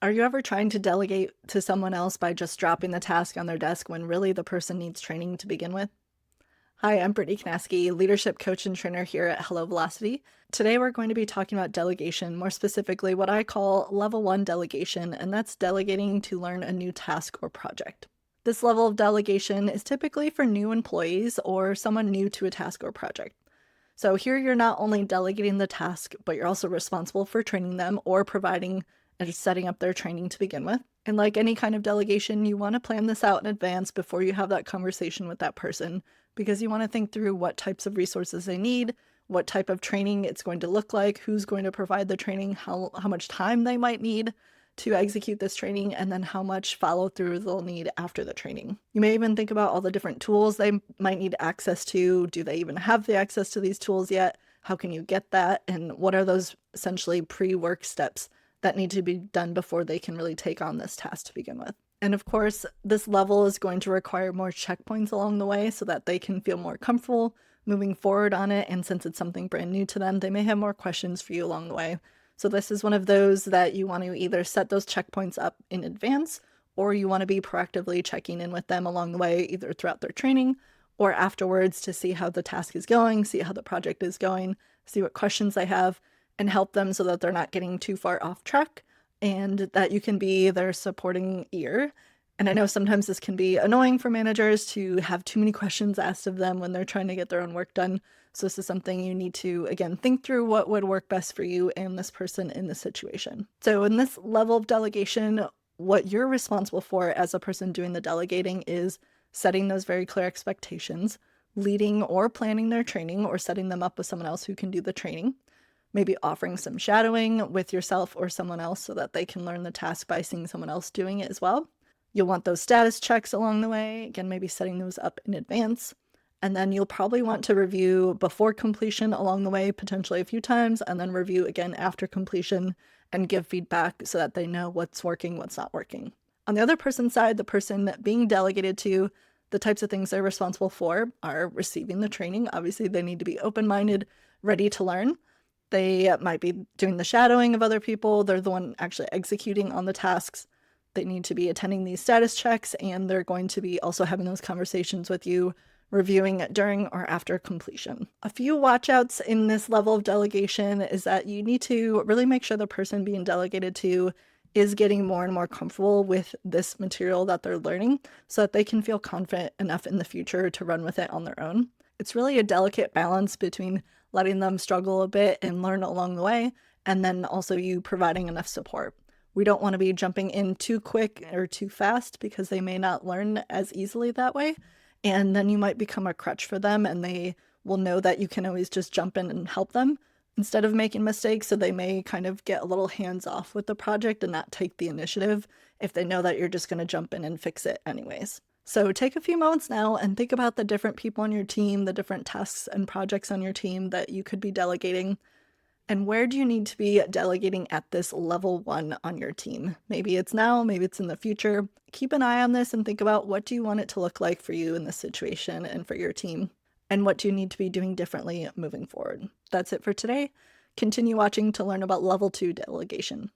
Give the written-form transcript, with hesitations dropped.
Are you ever trying to delegate to someone else by just dropping the task on their desk when really the person needs training to begin with? Hi, I'm Brittany Canaski, leadership coach and trainer here at Hello Velocity. Today we're going to be talking about delegation, more specifically what I call level 1 delegation, and that's delegating to learn a new task or project. This level of delegation is typically for new employees or someone new to a task or project. So here you're not only delegating the task, but you're also responsible for training them or providing and setting up their training to begin with. And like any kind of delegation, you want to plan this out in advance before you have that conversation with that person, because you want to think through what types of resources they need, what type of training it's going to look like, who's going to provide the training, how much time they might need to execute this training, and then how much follow through they'll need after the training. You may even think about all the different tools they might need access to. Do they even have the access to these tools yet? How can you get that? And what are those essentially pre-work steps that need to be done before they can really take on this task to begin with? And of course, this level is going to require more checkpoints along the way so that they can feel more comfortable moving forward on it. And since it's something brand new to them, they may have more questions for you along the way. So this is one of those that you want to either set those checkpoints up in advance, or you want to be proactively checking in with them along the way, either throughout their training or afterwards, to see how the task is going, see how the project is going, see what questions they have, and help them so that they're not getting too far off track and that you can be their supporting ear. And I know sometimes this can be annoying for managers to have too many questions asked of them when they're trying to get their own work done. So this is something you need to, again, think through what would work best for you and this person in this situation. So in this level of delegation, what you're responsible for as a person doing the delegating is setting those very clear expectations, leading or planning their training or setting them up with someone else who can do the training, maybe offering some shadowing with yourself or someone else so that they can learn the task by seeing someone else doing it as well. You'll want those status checks along the way, again, maybe setting those up in advance. And then you'll probably want to review before completion along the way, potentially a few times, and then review again after completion and give feedback so that they know what's working, what's not working. On the other person's side, the person being delegated to, the types of things they're responsible for are receiving the training. Obviously, they need to be open-minded, ready to learn. They might be doing the shadowing of other people. They're the one actually executing on the tasks. They need to be attending these status checks, and they're going to be also having those conversations with you, reviewing it during or after completion. A few watchouts in this level of delegation is that you need to really make sure the person being delegated to is getting more and more comfortable with this material that they're learning so that they can feel confident enough in the future to run with it on their own. It's really a delicate balance between letting them struggle a bit and learn along the way, and then also you providing enough support. We don't want to be jumping in too quick or too fast because they may not learn as easily that way. And then you might become a crutch for them, and they will know that you can always just jump in and help them instead of making mistakes. So they may kind of get a little hands off with the project and not take the initiative if they know that you're just going to jump in and fix it anyways. So take a few moments now and think about the different people on your team, the different tasks and projects on your team that you could be delegating. And where do you need to be delegating at this level 1 on your team? Maybe it's now, maybe it's in the future. Keep an eye on this and think about, what do you want it to look like for you in this situation and for your team? And what do you need to be doing differently moving forward? That's it for today. Continue watching to learn about level 2 delegation.